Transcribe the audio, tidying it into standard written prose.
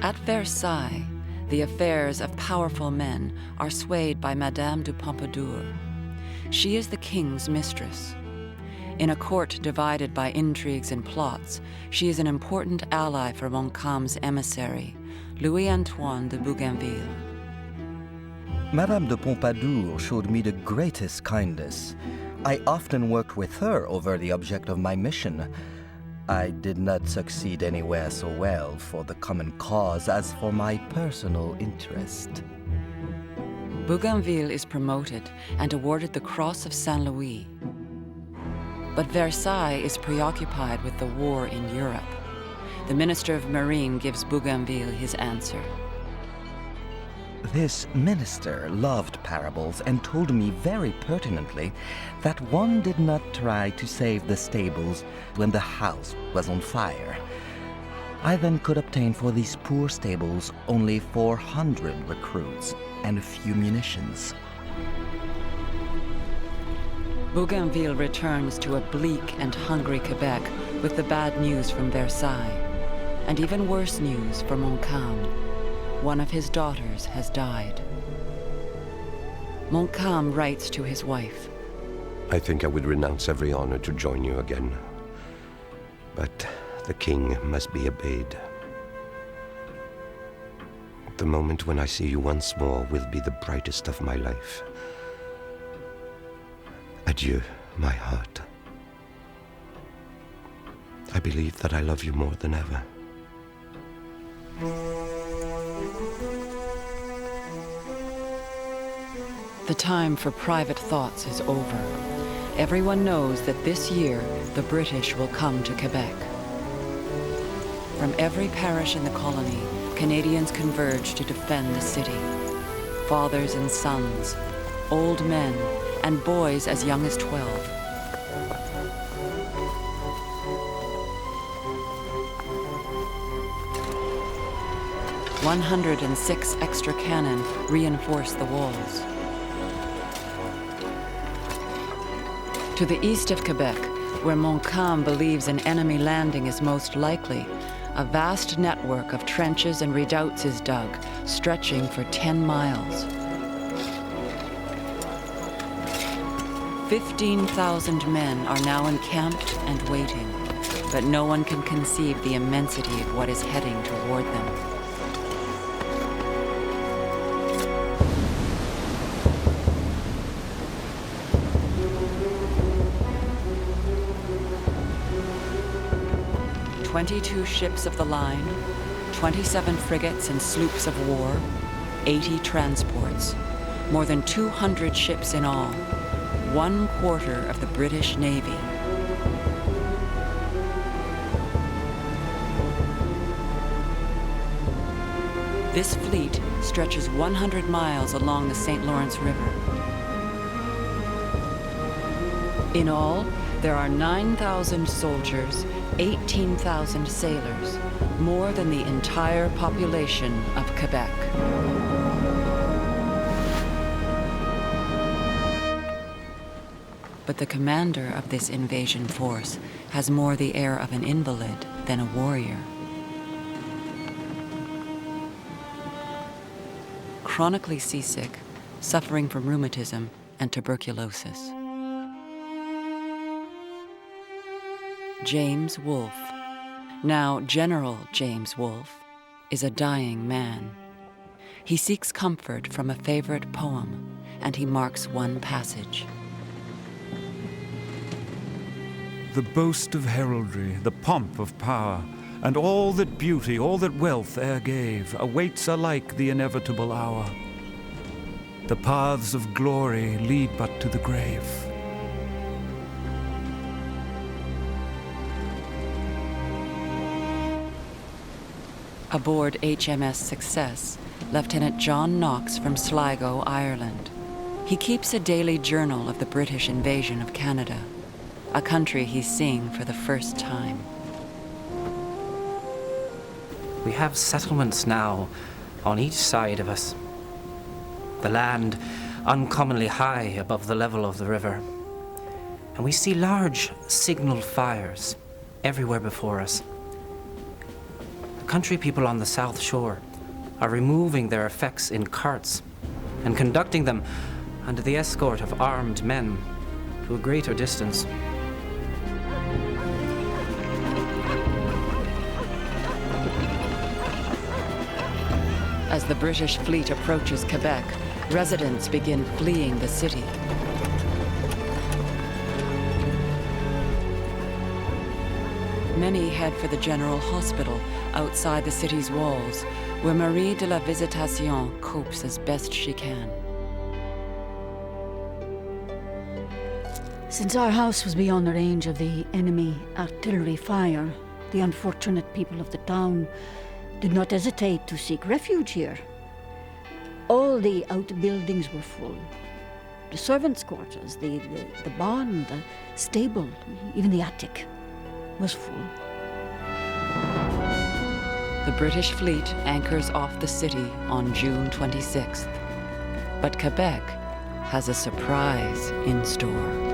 At Versailles, the affairs of powerful men are swayed by Madame de Pompadour. She is the king's mistress. In a court divided by intrigues and plots, she is an important ally for Montcalm's emissary, Louis-Antoine de Bougainville. Madame de Pompadour showed me the greatest kindness. I often worked with her over the object of my mission. I did not succeed anywhere so well for the common cause as for my personal interest. Bougainville is promoted and awarded the Cross of Saint-Louis. But Versailles is preoccupied with the war in Europe. The Minister of Marine gives Bougainville his answer. This minister loved parables and told me very pertinently that one did not try to save the stables when the house was on fire. I then could obtain for these poor stables only 400 recruits and a few munitions. Bougainville returns to a bleak and hungry Quebec with the bad news from Versailles, and even worse news for Montcalm. One of his daughters has died. Montcalm writes to his wife. I think I would renounce every honor to join you again. But the king must be obeyed. The moment when I see you once more will be the brightest of my life. Adieu, my heart. I believe that I love you more than ever. The time for private thoughts is over. Everyone knows that this year the British will come to Quebec. From every parish in the colony, Canadians converge to defend the city. Fathers and sons, old men, and boys as young as 12. "106 extra cannon reinforce the walls. To the east of Quebec, where Montcalm believes an enemy landing is most likely, a vast network of trenches and redoubts is dug, stretching for 10 miles. 15,000 men are now encamped and waiting, but no one can conceive the immensity of what is heading toward them. "22 ships of the line, 27 frigates and sloops of war, 80 transports, more than 200 ships in all, 1/4 of the British Navy. This fleet stretches 100 miles along the St. Lawrence River. In all, there are 9,000 soldiers, 18,000 sailors, more than the entire population of Quebec. But the commander of this invasion force has more the air of an invalid than a warrior. Chronically seasick, suffering from rheumatism and tuberculosis. James Wolfe, now General James Wolfe, is a dying man. He seeks comfort from a favorite poem, and he marks one passage. The boast of heraldry, the pomp of power, and all that beauty, all that wealth e'er gave, awaits alike the inevitable hour. The paths of glory lead but to the grave. Aboard HMS Success, Lieutenant John Knox from Sligo, Ireland. He keeps a daily journal of the British invasion of Canada, a country he's seeing for the first time. We have settlements now on each side of us. The land uncommonly high above the level of the river. And we see large signal fires everywhere before us. The country people on the South Shore are removing their effects in carts and conducting them under the escort of armed men to a greater distance. As the British fleet approaches Quebec, residents begin fleeing the city. Many head for the General Hospital outside the city's walls, where Marie de la Visitation copes as best she can. Since our house was beyond the range of the enemy artillery fire, the unfortunate people of the town did not hesitate to seek refuge here. All the outbuildings were full. The servants' quarters, the barn, the stable, even the attic was full. The British fleet anchors off the city on June 26th. But Quebec has a surprise in store.